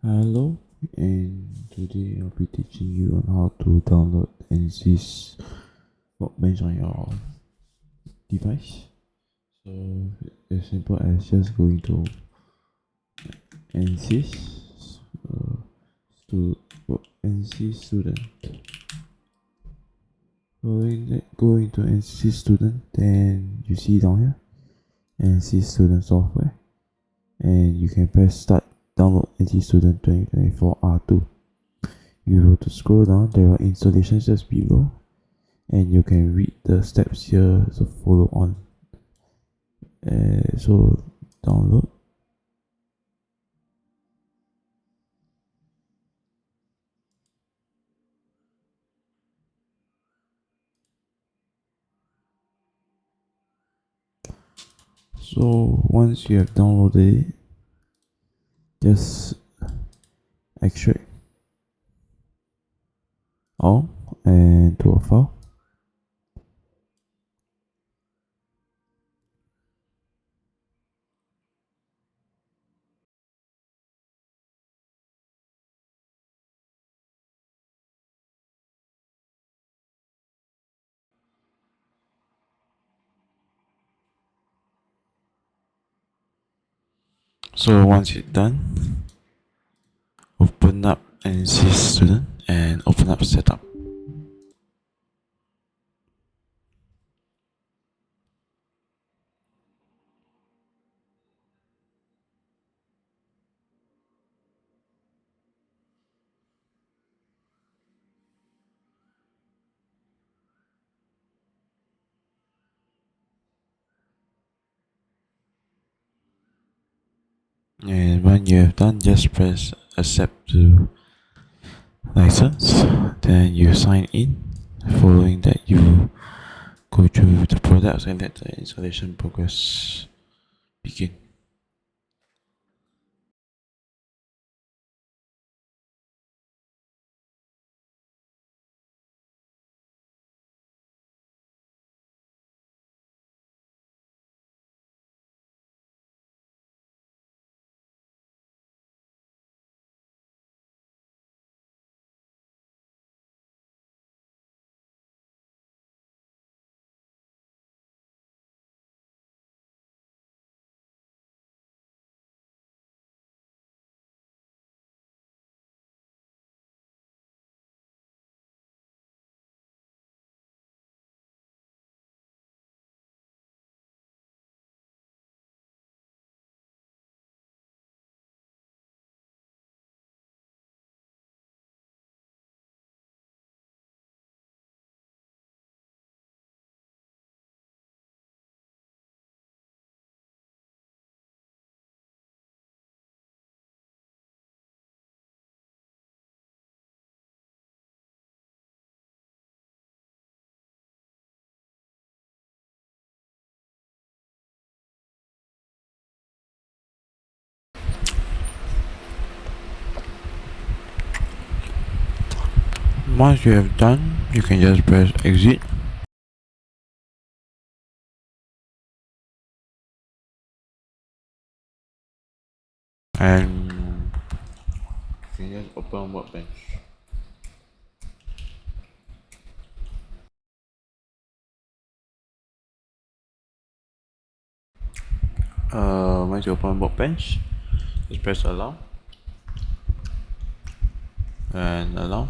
Hello, and today I'll be teaching you on how to download Ansys Workbench on your device. So as simple as just going to Ansys, to Ansys Student. Go into Ansys Student, then you see down here Ansys Student Software, and you can press Start Download Ansys Student 2024 R2. You have to scroll down, there are installations just below, and you can read the steps here to follow on. So download. So once you have downloaded it, just extract all and to a file. So once it's done, open up Ansys Student and open up Setup. And when you have done, just press Accept to license. Then you sign in. Following that, you go through the products and let the installation progress begin. Once you have done, you can just press Exit. And you can just open Workbench. Once you open Workbench, just press Allow and Allow.